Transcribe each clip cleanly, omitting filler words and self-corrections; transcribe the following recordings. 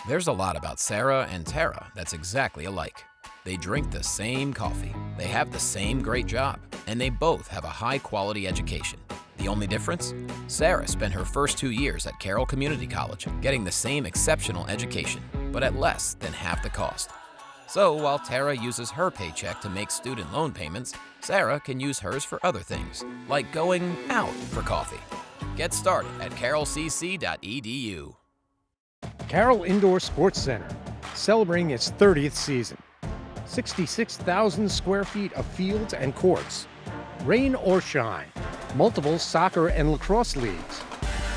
There's a lot about Sarah and Tara that's exactly alike. They drink the same coffee, they have the same great job, and they both have a high-quality education. The only difference? Sarah spent her first 2 years at Carroll Community College, getting the same exceptional education, but at less than half the cost. So while Tara uses her paycheck to make student loan payments, Sarah can use hers for other things, like going out for coffee. Get started at carrollcc.edu. Carroll Indoor Sports Center, celebrating its 30th season. 66,000 square feet of fields and courts. Rain or shine, multiple soccer and lacrosse leagues.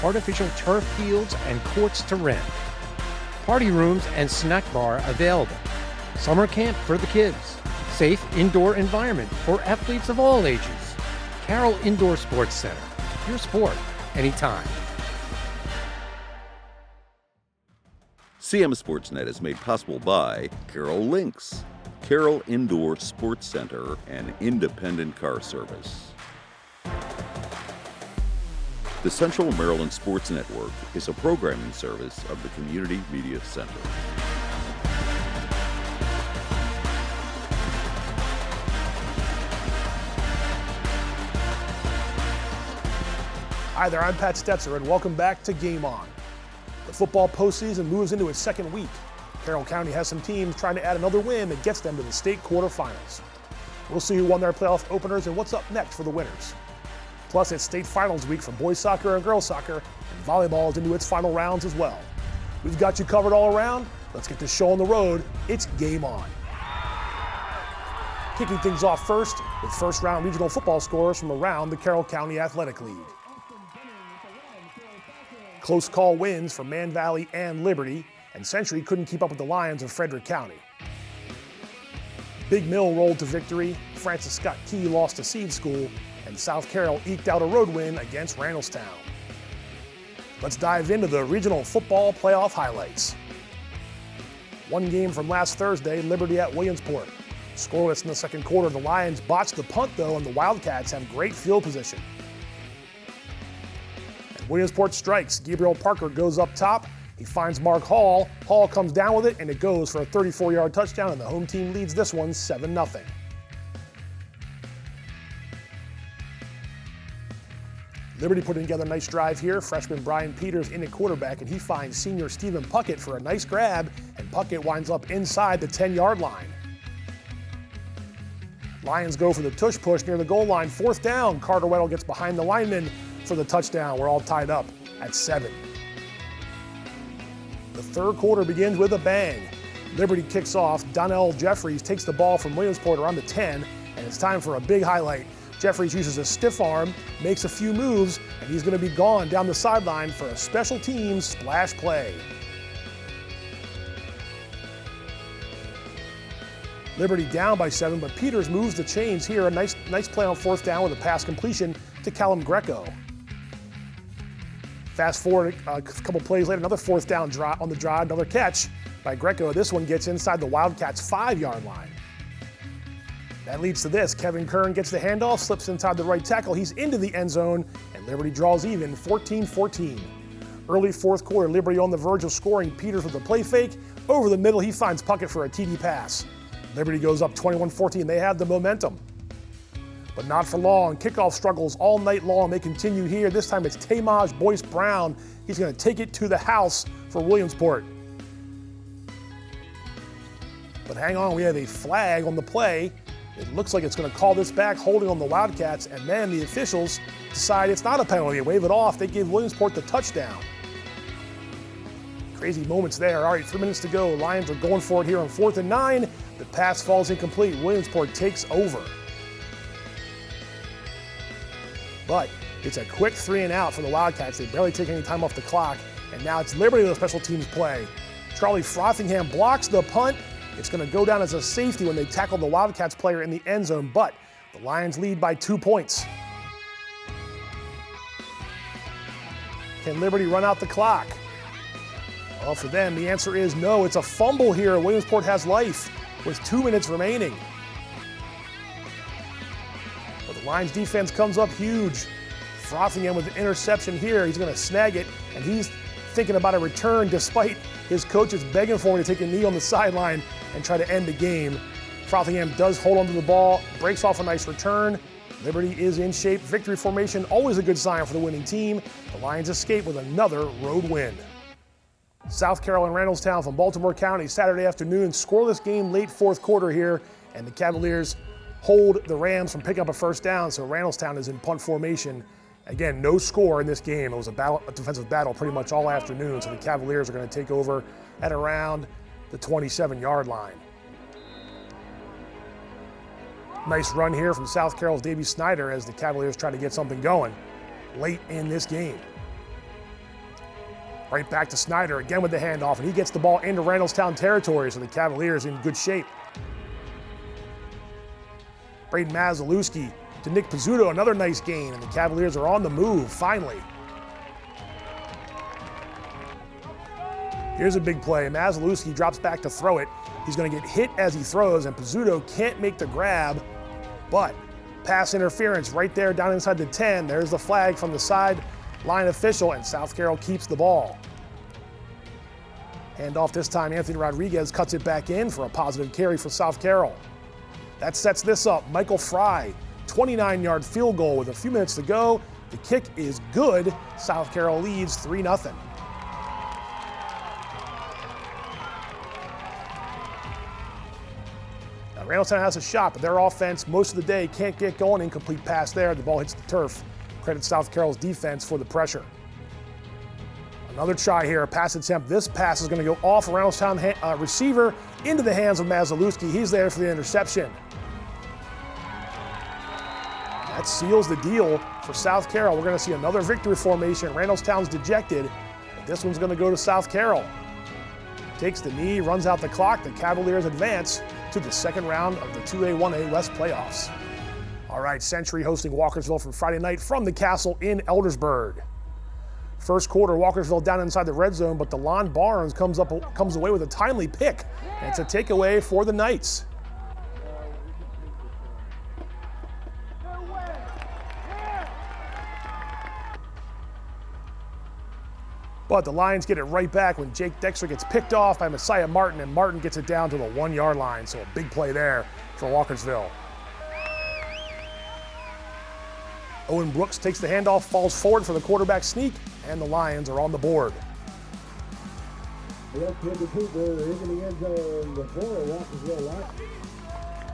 Artificial turf fields and courts to rent. Party rooms and snack bar available. Summer camp for the kids. Safe indoor environment for athletes of all ages. Carroll Indoor Sports Center. Your sport, anytime. CMSportsNet is made possible by Carroll Links, Carroll Indoor Sports Center, and Independent Car Service. The Central Maryland Sports Network is a programming service of the Community Media Center. Hi there, I'm Pat Stetzer, and welcome back to Game On. The football postseason moves into its second week. Carroll County has some teams trying to add another win that gets them to the state quarterfinals. We'll see who won their playoff openers and what's up next for the winners. Plus, it's state finals week for boys soccer and girls soccer, and volleyball is into its final rounds as well. We've got you covered all around. Let's get this show on the road. It's Game On. Kicking things off first with first-round regional football scores from around the Carroll County Athletic League. Close call wins for Man Valley and Liberty, and Century couldn't keep up with the Lions of Frederick County. Big Mill rolled to victory, Francis Scott Key lost to Seed School, and South Carroll eked out a road win against Randallstown. Let's dive into the regional football playoff highlights. One game from last Thursday, Liberty at Williamsport. Scoreless in the second quarter, the Lions botched the punt though, and the Wildcats have great field position. Williamsport strikes. Gabriel Parker goes up top. He finds Mark Hall. Hall comes down with it, and it goes for a 34-yard touchdown, and the home team leads this one 7-0. Liberty putting together a nice drive here. Freshman Brian Peters in at quarterback, and he finds senior Stephen Puckett for a nice grab, and Puckett winds up inside the 10-yard line. Lions go for the tush push near the goal line. Fourth down. Carter Weddle gets behind the lineman for the touchdown. We're all tied up at 7. The third quarter begins with a bang. Liberty kicks off. Donnell Jeffries takes the ball from Williamsport around the 10, and it's time for a big highlight. Jeffries uses a stiff arm, makes a few moves, and he's going to be gone down the sideline for a special teams splash play. Liberty down by 7, but Peters moves the chains here. A nice play on fourth down with a pass completion to Callum Greco. Fast forward a couple plays later, another fourth down on the drive, another catch by Greco. This one gets inside the Wildcats' 5-yard line. That leads to this. Kevin Kern gets the handoff, slips inside the right tackle. He's into the end zone, and Liberty draws even, 14-14. Early fourth quarter, Liberty on the verge of scoring. Peters with a play fake. Over the middle, he finds Puckett for a TD pass. Liberty goes up 21-14. They have the momentum. But not for long. Kickoff struggles all night long. They continue here. This time it's Tamaj Boyce Brown. He's going to take it to the house for Williamsport. But hang on, we have a flag on the play. It looks like it's going to call this back, holding on the Wildcats, and then the officials decide it's not a penalty. They wave it off. They give Williamsport the touchdown. Crazy moments there. All right, 3 minutes to go. Lions are going for it here on 4th and 9. The pass falls incomplete. Williamsport takes over. But it's a quick 3 and out for the Wildcats. They barely take any time off the clock. And now it's Liberty with a special teams play. Charlie Frothingham blocks the punt. It's going to go down as a safety when they tackle the Wildcats player in the end zone. But the Lions lead by 2 points. Can Liberty run out the clock? Well, for them, the answer is no. It's a fumble here. Williamsport has life with 2 minutes remaining. But the Lions defense comes up huge. Frothingham with an interception here. He's going to snag it, and he's thinking about a return despite his coaches begging for him to take a knee on the sideline and try to end the game. Frothingham does hold onto the ball, breaks off a nice return. Liberty is in shape. Victory formation, always a good sign for the winning team. The Lions escape with another road win. South Carroll and Randallstown from Baltimore County, Saturday afternoon. Scoreless game late fourth quarter here, and the Cavaliers hold the Rams from picking up a first down, so Randallstown is in punt formation. Again, no score in this game. It was a defensive battle pretty much all afternoon, so the Cavaliers are going to take over at around the 27-yard line. Nice run here from South Carroll's Davey Snyder as the Cavaliers try to get something going late in this game. Right back to Snyder, again with the handoff, and he gets the ball into Randallstown territory, so the Cavaliers in good shape. Braden Mazalewski to Nick Pizzuto, another nice gain, and the Cavaliers are on the move, finally. Here's a big play. Mazalewski drops back to throw it. He's going to get hit as he throws, and Pizzuto can't make the grab, but pass interference right there down inside the 10. There's the flag from the sideline official, and South Carroll keeps the ball. Handoff this time, Anthony Rodriguez cuts it back in for a positive carry for South Carroll. That sets this up. Michael Fry, 29-yard field goal with a few minutes to go. The kick is good. South Carroll leads 3-0. Now, Randallstown has a shot, but their offense most of the day can't get going. Incomplete pass there. The ball hits the turf. Credit South Carroll's defense for the pressure. Another try here, a pass attempt. This pass is going to go off a Randallstown receiver into the hands of Mazalewski. He's there for the interception. That seals the deal for South Carroll. We're going to see another victory formation. Randallstown's dejected, but this one's going to go to South Carroll. Takes the knee, runs out the clock. The Cavaliers advance to the second round of the 2A-1A West playoffs. All right, Century hosting Walkersville from Friday night from the Castle in Eldersburg. First quarter, Walkersville down inside the red zone, but DeLon Barnes comes away with a timely pick, and it's a takeaway for the Knights. But the Lions get it right back when Jake Dexter gets picked off by Messiah Martin, and Martin gets it down to the 1-yard line, so a big play there for Walkersville. Owen Brooks takes the handoff, falls forward for the quarterback sneak, and the Lions are on the board.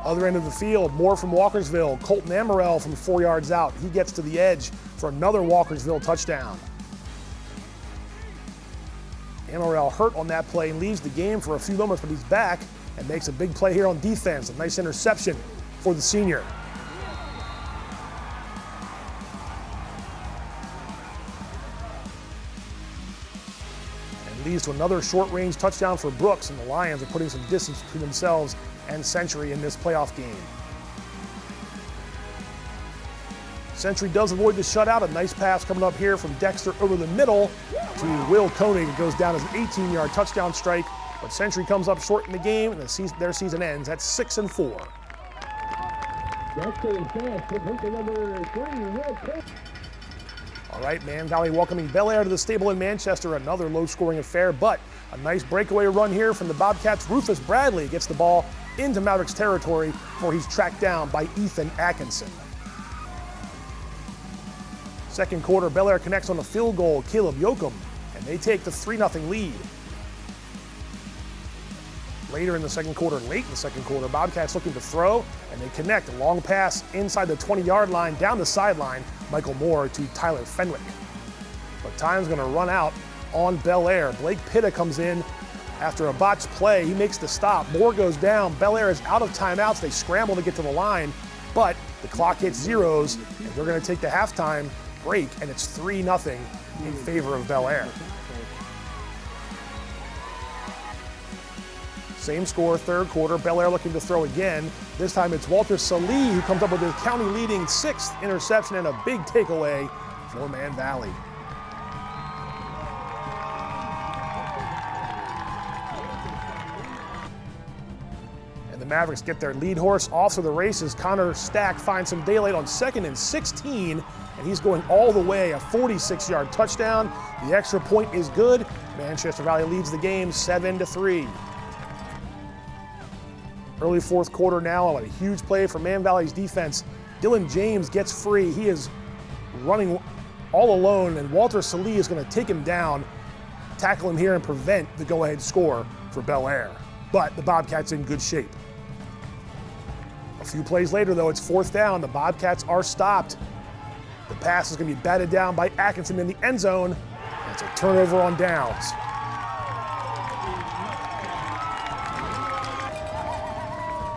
Other end of the field, more from Walkersville. Colton Amorell from 4 yards out. He gets to the edge for another Walkersville touchdown. Amorell hurt on that play and leaves the game for a few moments, but he's back and makes a big play here on defense. A nice interception for the senior. Leads to another short-range touchdown for Brooks, and the Lions are putting some distance between themselves and Century in this playoff game. Century does avoid the shutout. A nice pass coming up here from Dexter over the middle to Will Koenig. It goes down as an 18-yard touchdown strike, but Century comes up short in the game, and their season ends at 6-4. All right, Man Valley welcoming Bel Air to the stable in Manchester. Another low-scoring affair, but a nice breakaway run here from the Bobcats. Rufus Bradley gets the ball into Mavericks territory before he's tracked down by Ethan Atkinson. Second quarter, Bel Air connects on a field goal, Caleb Yoakum, and they take the 3-0 lead. Later in the second quarter, late in the second quarter, Bobcats looking to throw, and they connect. A long pass inside the 20-yard line, down the sideline, Michael Moore to Tyler Fenwick. But time's going to run out on Bel Air. Blake Pitta comes in after a botched play. He makes the stop. Moore goes down. Bel Air is out of timeouts. They scramble to get to the line, but the clock hits zeros, and they're going to take the halftime break, and it's 3-0 in favor of Bel Air. Same score, third quarter. Bel Air looking to throw again. This time it's Walter Salee who comes up with his county-leading 6th interception and a big takeaway for Man Valley. And The Mavericks get their lead horse off to the races. Connor Stack finds some daylight on 2nd and 16, and he's going all the way, a 46-yard touchdown. The extra point is good. Manchester Valley leads the game 7-3. Early fourth quarter now, a huge play for Man Valley's defense. Dylan James gets free. He is running all alone, and Walter Salee is going to take him down, tackle him here, and prevent the go-ahead score for Bel Air. But the Bobcats in good shape. A few plays later, though, it's 4th down. The Bobcats are stopped. The pass is going to be batted down by Atkinson in the end zone. It's a turnover on downs.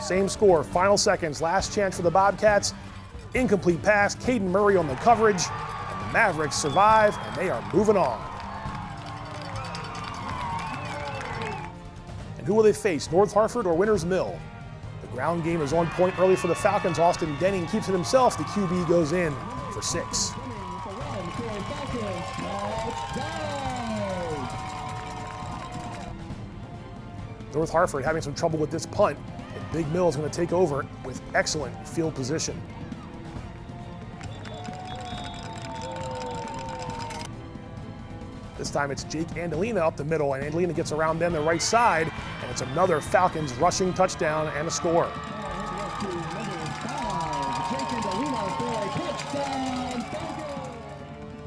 Same score, final seconds, last chance for the Bobcats. Incomplete pass, Caden Murray on the coverage. And the Mavericks survive, and they are moving on. And who will they face, North Hartford or Winters Mill? The ground game is on point early for the Falcons. Austin Denning keeps it himself. The QB goes in for 6. North Hartford having some trouble with this punt, and Big Mill is going to take over with excellent field position. This time it's Jake Andalina up the middle, and Andalina gets around them the right side, and it's another Falcons rushing touchdown and a score.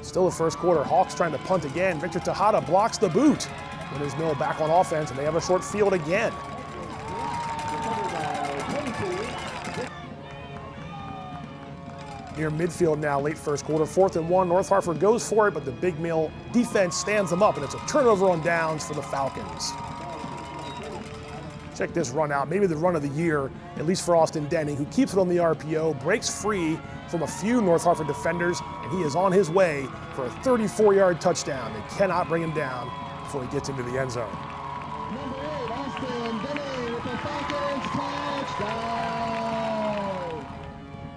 Still the first quarter, Hawks trying to punt again. Victor Tejada blocks the boot. Winters Mill back on offense, and they have a short field again. Near midfield now, late first quarter, 4th and 1. North Hartford goes for it, but the Big Mill defense stands them up, and it's a turnover on downs for the Falcons. Check this run out, maybe the run of the year, at least for Austin Denning, who keeps it on the RPO, breaks free from a few North Hartford defenders, and he is on his way for a 34-yard touchdown. They cannot bring him down before he gets into the end zone. Number 8, Austin Denning with the Falcons touchdown.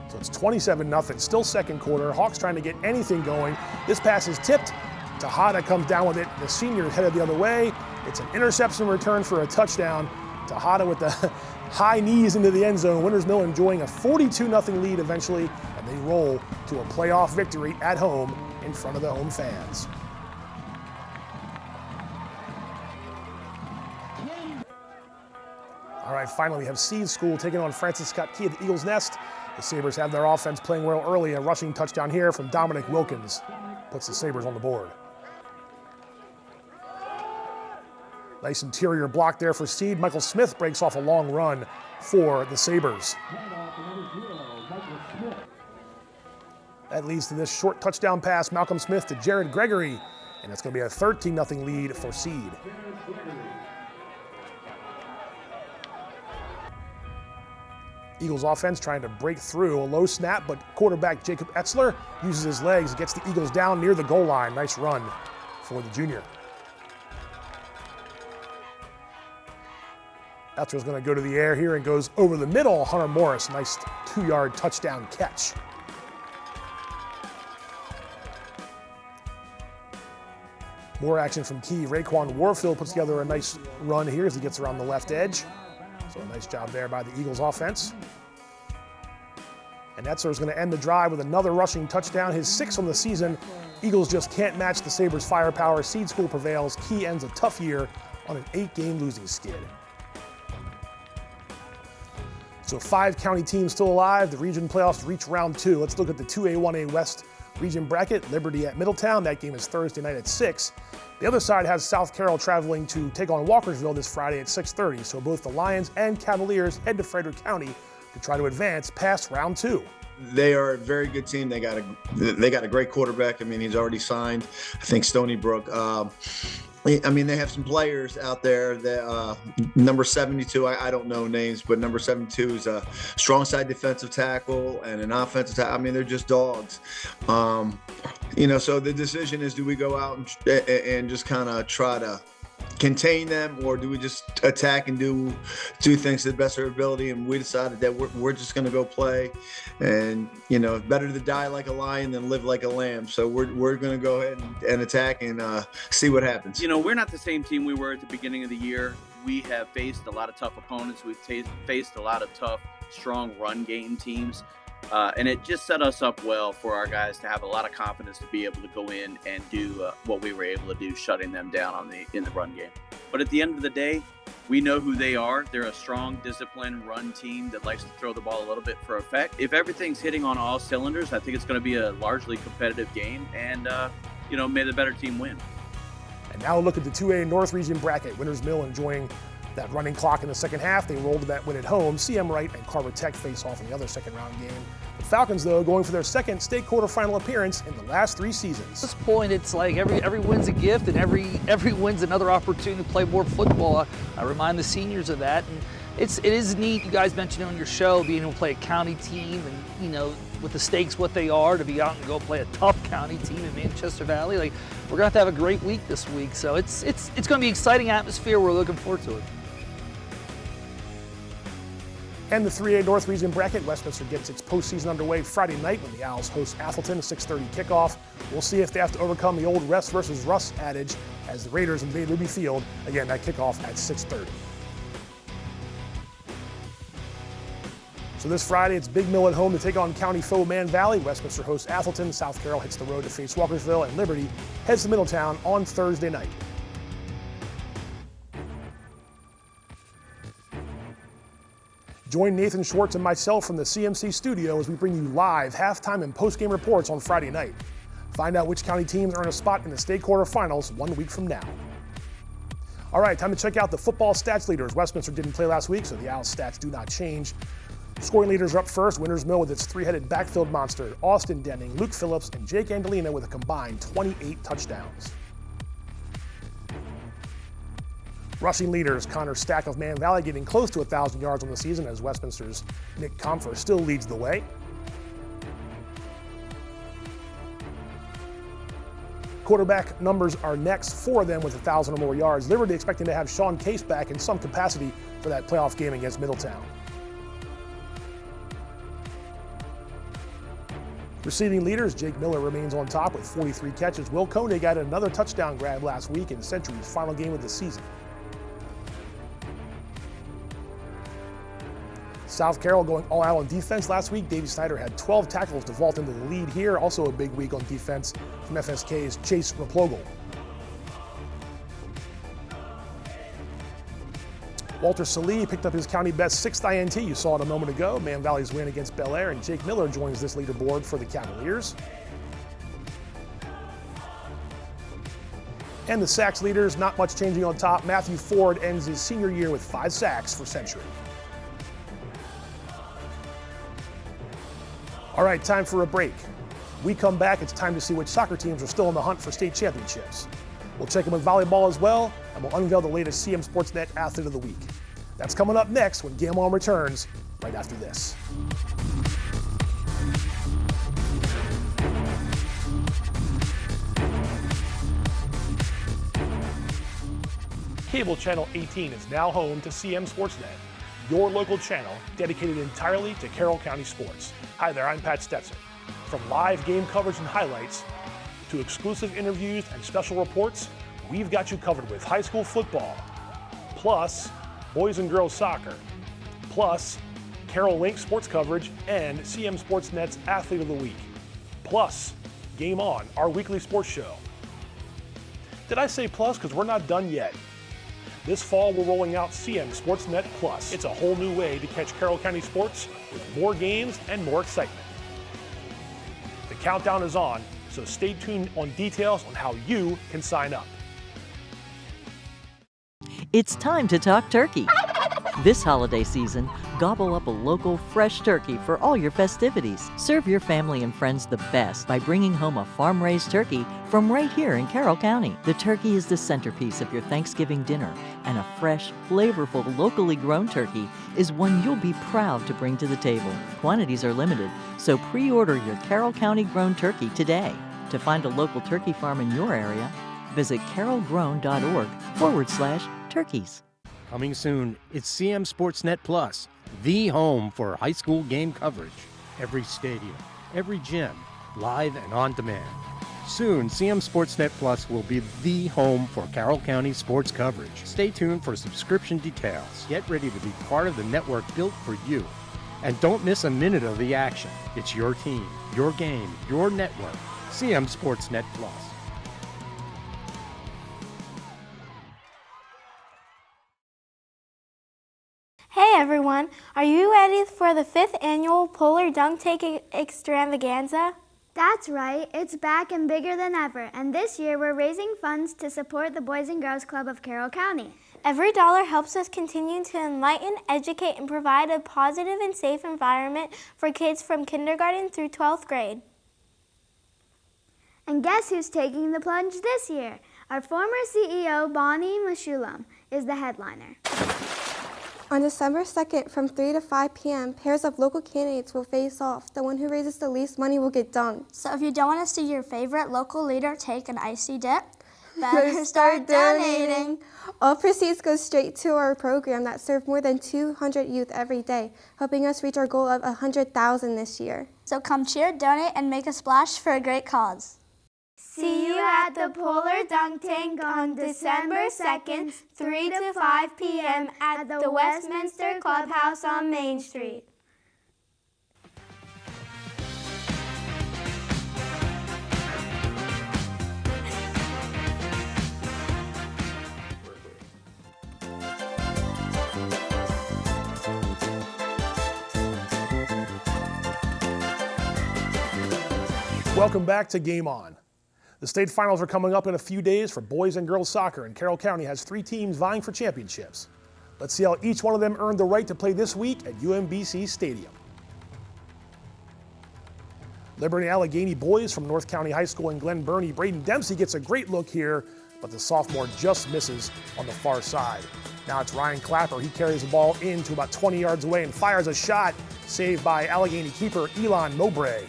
So it's 27-0, still second quarter. Hawks trying to get anything going. This pass is tipped. Tejada comes down with it. The senior headed the other way. It's an interception return for a touchdown. Tejada with the high knees into the end zone. Winters Mill enjoying a 42-0 lead eventually, and they roll to a playoff victory at home in front of the home fans. All right, finally we have Seed School taking on Francis Scott Key at the Eagles Nest. The Sabres have their offense playing well early. A rushing touchdown here from Dominic Wilkins puts the Sabres on the board. Nice interior block there for Seed. Michael Smith breaks off a long run for the Sabres. That leads to this short touchdown pass, Malcolm Smith to Jared Gregory, and it's going to be a 13-0 lead for Seed. Eagles offense trying to break through. A low snap, but quarterback Jacob Etzler uses his legs, gets the Eagles down near the goal line. Nice run for the junior. Etzler's going to go to the air here and goes over the middle. Hunter Morris, nice 2-yard touchdown catch. More action from Key. Raekwon Warfield puts together a nice run here as he gets around the left edge. So a nice job there by the Eagles offense. And Etzler is going to end the drive with another rushing touchdown, his 6th on the season. Eagles just can't match the Sabres' firepower. Seed School prevails. Key ends a tough year on an 8-game losing skid. So 5 county teams still alive. The region playoffs reach round 2. Let's look at the 2A, 1A West region bracket. Liberty at Middletown. That game is Thursday night at 6. The other side has South Carroll traveling to take on Walkersville this Friday at 6:30. So both the Lions and Cavaliers head to Frederick County to try to advance past round 2. They are a very good team. They got a great quarterback. I mean, he's already signed. I think Stony Brook. I mean, they have some players out there that number 72, I don't know names, but number 72 is a strong side defensive tackle and an offensive tackle. I mean, they're just dogs. So the decision is, do we go out and just kind of try to contain them, or do we just attack and do things to the best of our ability? And we decided that we're just going to go play, and better to die like a lion than live like a lamb. So we're going to go ahead and attack and see what happens. We're not the same team we were at the beginning of the year. We have faced a lot of tough opponents. We've faced a lot of tough, strong run game teams. And it just set us up well for our guys to have a lot of confidence to be able to go in and do what we were able to do, shutting them down in the run game. But at the end of the day, we know who they are. They're a strong, disciplined run team that likes to throw the ball a little bit for effect. If everything's hitting on all cylinders, I think it's going to be a largely competitive game, and may the better team win. And now a look at the 2A North Region bracket. Winters Mill enjoying that running clock in the second half. They rolled that win at home. CM Wright and Carver Tech face off in the other second round game. The Falcons, though, going for their second state quarterfinal appearance in the last 3 seasons. At this point, it's like every win's a gift, and every win's another opportunity to play more football. I remind the seniors of that, and it is neat. You guys mentioned on your show being able to play a county team, and with the stakes what they are, to be out and go play a tough county team in Manchester Valley. Like, we're gonna have a great week this week, so it's gonna be an exciting atmosphere. We're looking forward to it. And the 3A North Region bracket, Westminster gets its postseason underway Friday night when the Owls host Athelton, 6:30 kickoff. We'll see if they have to overcome the old rest versus rust adage as the Raiders invade Ruby Field. Again, that kickoff at 6:30. So this Friday, it's Big Mill at home to take on county foe Man Valley. Westminster hosts Athelton. South Carroll hits the road to face Walkersville, and Liberty heads to Middletown on Thursday night. Join Nathan Schwartz and myself from the CMC studio as we bring you live halftime and postgame reports on Friday night. Find out which county teams earn a spot in the state quarterfinals 1 week from now. All right, time to check out the football stats leaders. Westminster didn't play last week, so the Owls stats do not change. Scoring leaders are up first. Winters Mill with its 3-headed backfield monster, Austin Denning, Luke Phillips, and Jake Andolina with a combined 28 touchdowns. Rushing leaders, Connor Stack of Man Valley getting close to 1,000 yards on the season as Westminster's Nick Comfer still leads the way. Quarterback numbers are next, 4 of them with 1,000 or more yards. Liberty expecting to have Sean Case back in some capacity for that playoff game against Middletown. Receiving leaders, Jake Miller remains on top with 43 catches. Will Coney got another touchdown grab last week in Century's final game of the season. South Carroll going all out on defense last week. Davey Snyder had 12 tackles to vault into the lead here. Also a big week on defense from FSK's Chase Raplogel. Walter Salee picked up his county best 6th INT. You saw it a moment ago. Man Valley's win against Bel Air, and Jake Miller joins this leaderboard for the Cavaliers. And the sacks leaders, not much changing on top. Matthew Ford ends his senior year with 5 sacks for Century. All right, time for a break. We come back, it's time to see which soccer teams are still in the hunt for state championships. We'll check in with volleyball as well, and we'll unveil the latest CMSportsNet Athlete of the Week. That's coming up next when Game On returns right after this. Cable Channel 18 is now home to CMSportsNet, your local channel dedicated entirely to Carroll County sports. Hi there, I'm Pat Stetson. From live game coverage and highlights to exclusive interviews and special reports, we've got you covered with high school football, plus boys and girls soccer, plus Carroll Link sports coverage and CMSportsNet's Athlete of the Week, plus Game On, our weekly sports show. Did I say plus? Because we're not done yet. This fall, we're rolling out CMSportsNet Plus. It's a whole new way to catch Carroll County sports with more games and more excitement. The countdown is on, so stay tuned on details on how you can sign up. It's time to talk turkey. This holiday season, gobble up a local fresh turkey for all your festivities. Serve your family and friends the best by bringing home a farm-raised turkey from right here in Carroll County. The turkey is the centerpiece of your Thanksgiving dinner, and a fresh, flavorful, locally grown turkey is one you'll be proud to bring to the table. Quantities are limited, so pre-order your Carroll County grown turkey today. To find a local turkey farm in your area, Visit carrollgrown.org/turkeys. Coming soon, it's CMSportsNet Plus, the home for high school game coverage. Every stadium, every gym, live and on demand. Soon, CMSportsNet Plus will be the home for Carroll County sports coverage. Stay tuned for subscription details. Get ready to be part of the network built for you. And don't miss a minute of the action. It's your team, your game, your network. CMSportsNet Plus. Hey everyone, are you ready for the 5th annual Polar Dunk Tank Extravaganza? That's right, it's back and bigger than ever, and this year we're raising funds to support the Boys and Girls Club of Carroll County. Every dollar helps us continue to enlighten, educate, and provide a positive and safe environment for kids from kindergarten through 12th grade. And guess who's taking the plunge this year? Our former CEO, Bonnie Mashulam, is the headliner. On December 2nd from 3 to 5 p.m., pairs of local candidates will face off. The one who raises the least money will get dunked. So if you don't want to see your favorite local leader take an icy dip, better start donating. All proceeds go straight to our program that serves more than 200 youth every day, helping us reach our goal of 100,000 this year. So come cheer, donate, and make a splash for a great cause. See you at the Polar Dunk Tank on December 2nd, 3 to 5 p.m. at the Westminster Clubhouse on Main Street. Welcome back to Game On. The state finals are coming up in a few days for boys and girls soccer, and Carroll County has 3 teams vying for championships. Let's see how each one of them earned the right to play this week at UMBC Stadium. Liberty Allegheny boys from North County High School in Glen Burnie. Braden Dempsey gets a great look here, but the sophomore just misses on the far side. Now it's Ryan Clapper. He carries the ball in to about 20 yards away and fires a shot, saved by Allegheny keeper Elon Mowbray.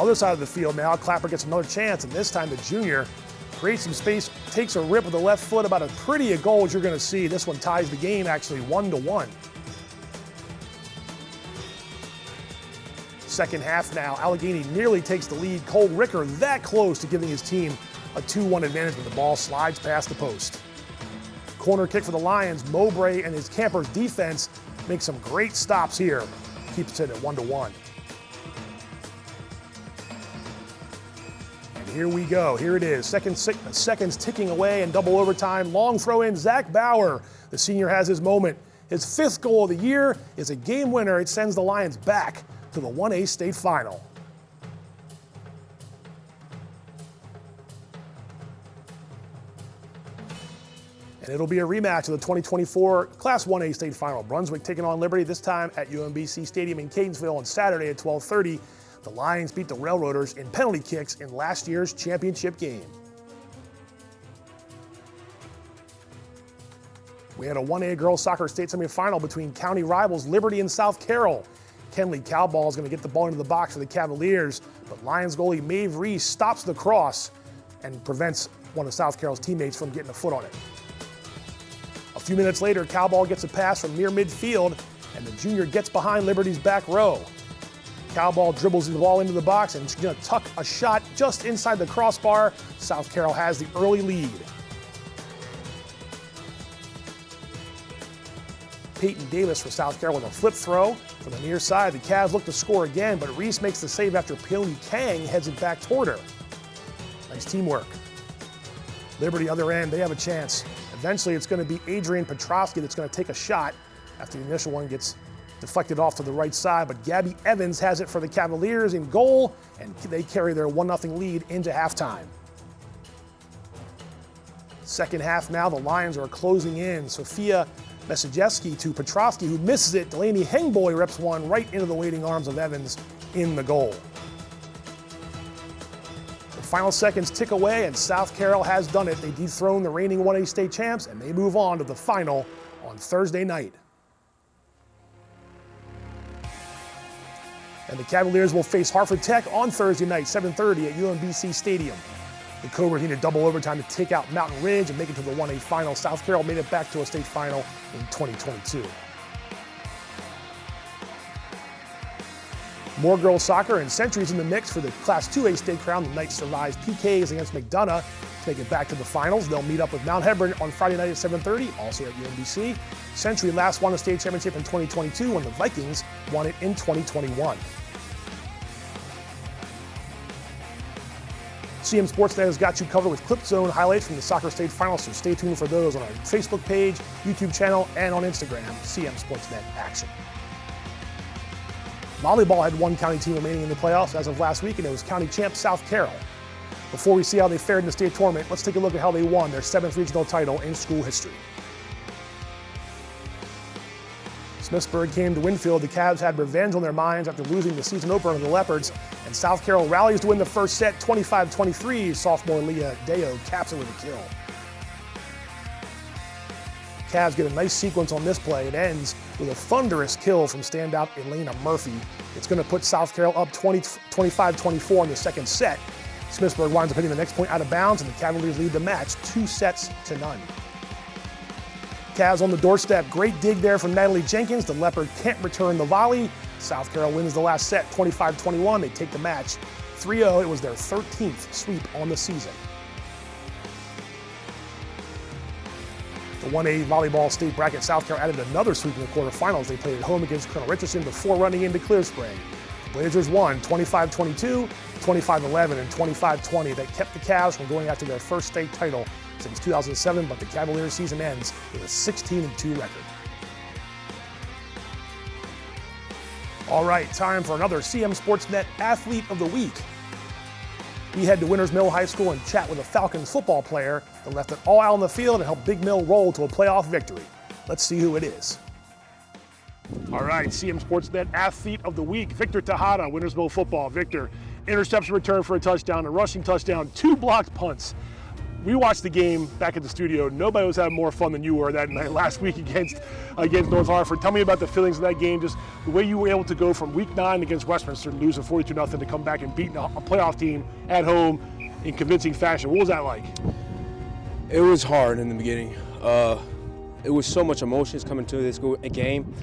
Other side of the field now, Clapper gets another chance, and this time the junior creates some space, takes a rip with the left foot, about as pretty a goal as you're going to see. This one ties the game actually 1-1. Second half now, Allegheny nearly takes the lead. Cole Ricker that close to giving his team a 2-1 advantage, but the ball slides past the post. Corner kick for the Lions. Mowbray and his campers defense make some great stops here. Keeps it at 1-1. Here we go. Here it is. Seconds ticking away in double overtime. Long throw in. Zach Bauer, the senior, has his moment. His 5th goal of the year is a game winner. It sends the Lions back to the 1A state final. And it'll be a rematch of the 2024 Class 1A state final. Brunswick taking on Liberty, this time at UMBC Stadium in Catonsville on Saturday at 12:30. The Lions beat the Railroaders in penalty kicks in last year's championship game. We had a 1A girls soccer state semifinal between county rivals Liberty and South Carroll. Kenley Cowball is going to get the ball into the box for the Cavaliers, but Lions goalie Maeve Reese stops the cross and prevents one of South Carroll's teammates from getting a foot on it. A few minutes later, Cowball gets a pass from near midfield, and the junior gets behind Liberty's back row. Cowball dribbles the ball into the box and is going to tuck a shot just inside the crossbar. South Carroll has the early lead. Peyton Davis for South Carroll with a flip throw from the near side. The Cavs look to score again, but Reese makes the save after Peony Kang heads it back toward her. Nice teamwork. Liberty, other end, they have a chance. Eventually, it's going to be Adrian Petrovsky that's going to take a shot after the initial one gets deflected off to the right side, but Gabby Evans has it for the Cavaliers in goal, and they carry their 1-0 lead into halftime. Second half now, the Lions are closing in. Sophia Mesajewski to Petrovsky, who misses it. Delaney Hengboy reps one right into the waiting arms of Evans in the goal. The final seconds tick away, and South Carroll has done it. They dethrone the reigning 1A state champs, and they move on to the final on Thursday night. And the Cavaliers will face Hartford Tech on Thursday night, 7:30 at UMBC Stadium. The Cobras needed double overtime to take out Mountain Ridge and make it to the 1A final. South Carroll made it back to a state final in 2022. More girls soccer and Century's in the mix for the Class 2A state crown. The Knights survived PKs against McDonough to make it back to the finals. They'll meet up with Mount Hebron on Friday night at 7:30, also at UMBC. Century last won a state championship in 2022 when the Vikings won it in 2021. CMSportsNet has got you covered with Clip Zone highlights from the soccer state finals, so stay tuned for those on our Facebook page, YouTube channel, and on Instagram, CMSportsNet Action. Volleyball had one county team remaining in the playoffs as of last week, and it was county champ South Carroll. Before we see how they fared in the state tournament, let's take a look at how they won their 7th regional title in school history. Smithsburg came to Winfield. The Cavs had revenge on their minds after losing the season opener to the Leopards, and South Carroll rallies to win the first set 25-23. Sophomore Leah Deo caps it with a kill. Cavs get a nice sequence on this play. It ends with a thunderous kill from standout Elena Murphy. It's going to put South Carroll up 25-24 in the second set. Smithsburg winds up hitting the next point out of bounds, and the Cavaliers lead the match 2-0. Cavs on the doorstep. Great dig there from Natalie Jenkins. The Leopard can't return the volley. South Carroll wins the last set 25-21. They take the match 3-0. It was their 13th sweep on the season. The 1A volleyball state bracket, South Carroll added another sweep in the quarterfinals. They played at home against Colonel Richardson before running into Clear Spring. The Blazers won 25-22, 25-11, and 25-20. That kept the Cavs from going after their first state title since 2007, but the Cavaliers season ends with a 16-2 record. All right, time for another CMSportsNet Athlete of the Week. We head to Winters Mill High School and chat with a Falcons football player that left it all out on the field and helped Big Mill roll to a playoff victory. Let's see who it is. All right, CMSportsNet Athlete of the Week, Victor Tejada, Winters Mill football. Victor, interception return for a touchdown, a rushing touchdown, 2 blocked punts. We watched the game back at the studio. Nobody was having more fun than you were that night last week against North Hartford. Tell me about the feelings of that game, just the way you were able to go from week 9 against Westminster, losing 42-0, to come back and beat a playoff team at home in convincing fashion. What was that like? It was hard in the beginning. It was so much emotions coming to this game,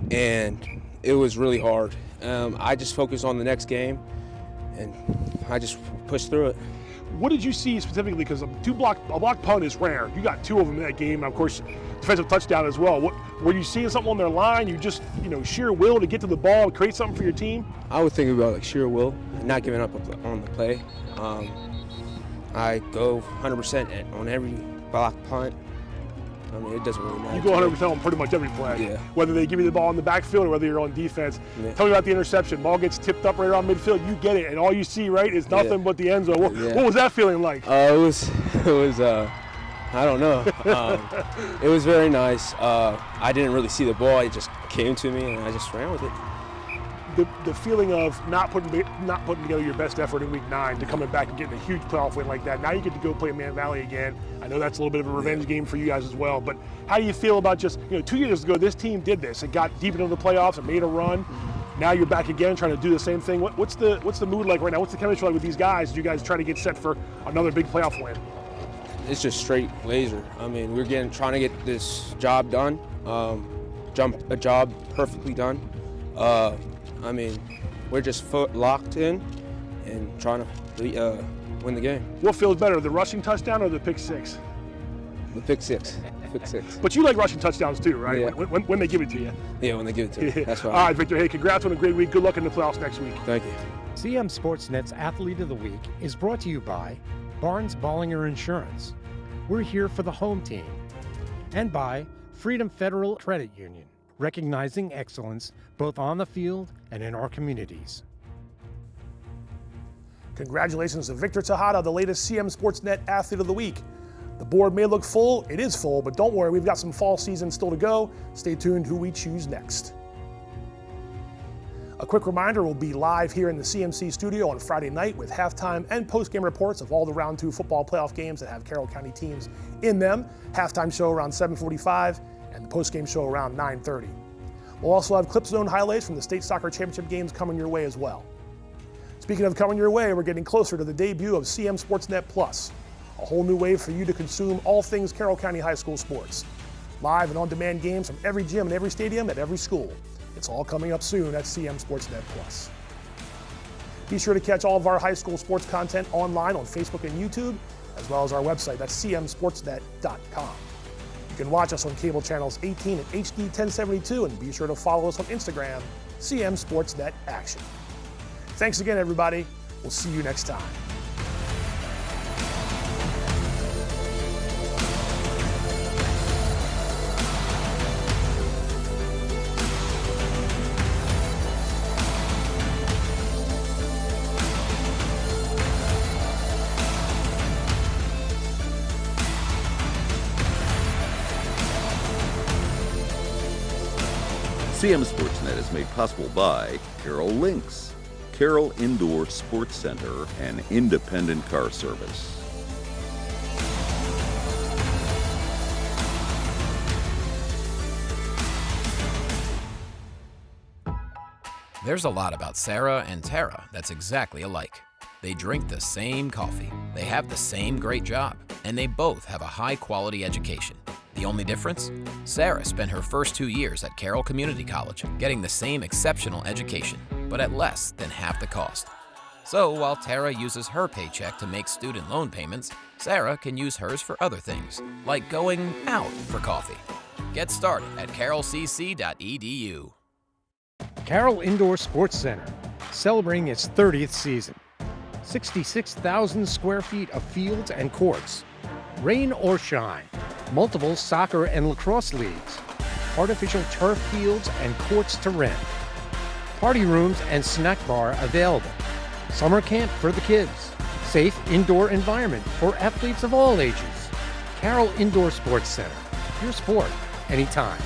and it was really hard. I just focused on the next game, and I just pushed through it. What did you see specifically? Because a block punt is rare. You got 2 of them in that game, and of course, defensive touchdown as well. Were you seeing something on their line? You just, sheer will to get to the ball and create something for your team? I would think about sheer will, not giving up on the play. I go 100% on every block punt. I mean, it doesn't really matter. You go 100% on pretty much every play. Yeah. Whether they give you the ball in the backfield or whether you're on defense. Yeah. Tell me about the interception. Ball gets tipped up right around midfield. You get it, and all you see, right, is nothing but the end zone. What was that feeling like? It was. I don't know. It was very nice. I didn't really see the ball. It just came to me, and I just ran with it. The feeling of not putting together your best effort in week 9 to coming back and getting a huge playoff win like that. Now you get to go play Man Valley again. I know that's a little bit of a revenge game for you guys as well, but how do you feel about just, 2 years ago this team did this. It got deep into the playoffs and made a run. Now you're back again trying to do the same thing. What's the mood like right now? What's the chemistry like with these guys as you guys try to get set for another big playoff win? It's just straight laser. I mean, we're trying to get this job done, a job perfectly done. I mean, we're just locked in and trying to win the game. What feels better, the rushing touchdown or the pick 6? The pick 6. Pick 6. But you like rushing touchdowns too, right? Yeah. When they give it to you. Yeah, when they give it to you. That's right. All right, Victor. Hey, congrats on a great week. Good luck in the playoffs next week. Thank you. CMSportsNet's Athlete of the Week is brought to you by Barnes Bollinger Insurance. We're here for the home team. And by Freedom Federal Credit Union, recognizing excellence both on the field and in our communities. Congratulations to Victor Tejada, the latest CMSportsNet Athlete of the Week. The board may look full, it is full, but don't worry, we've got some fall season still to go. Stay tuned who we choose next. A quick reminder, we'll be live here in the CMC studio on Friday night with halftime and post-game reports of all the Round 2 football playoff games that have Carroll County teams in them. Halftime show around 7:45 and the post-game show around 9:30. We'll also have Clip Zone highlights from the state soccer championship games coming your way as well. Speaking of coming your way, we're getting closer to the debut of CMSportsNet Plus, a whole new way for you to consume all things Carroll County High School sports. Live and on-demand games from every gym and every stadium at every school. It's all coming up soon at CMSportsNet Plus. Be sure to catch all of our high school sports content online on Facebook and YouTube, as well as our website, that's cmsportsnet.com. You can watch us on cable channels 18 and HD 1072, and be sure to follow us on Instagram, CMSportsNet Action. Thanks again, everybody. We'll see you next time. CMSportsNet is made possible by Carroll Links, Carroll Indoor Sports Center, and independent car service. There's a lot about Sarah and Tara that's exactly alike. They drink the same coffee, they have the same great job, and they both have a high-quality education. The only difference? Sarah spent her first 2 years at Carroll Community College, getting the same exceptional education, but at less than half the cost. So while Tara uses her paycheck to make student loan payments, Sarah can use hers for other things, like going out for coffee. Get started at carrollcc.edu. Carroll Indoor Sports Center, celebrating its 30th season. 66,000 square feet of fields and courts. Rain or shine, multiple soccer and lacrosse leagues, artificial turf fields and courts to rent. Party rooms and snack bar available. Summer camp for the kids. Safe indoor environment for athletes of all ages. Carroll Indoor Sports Center, your sport anytime.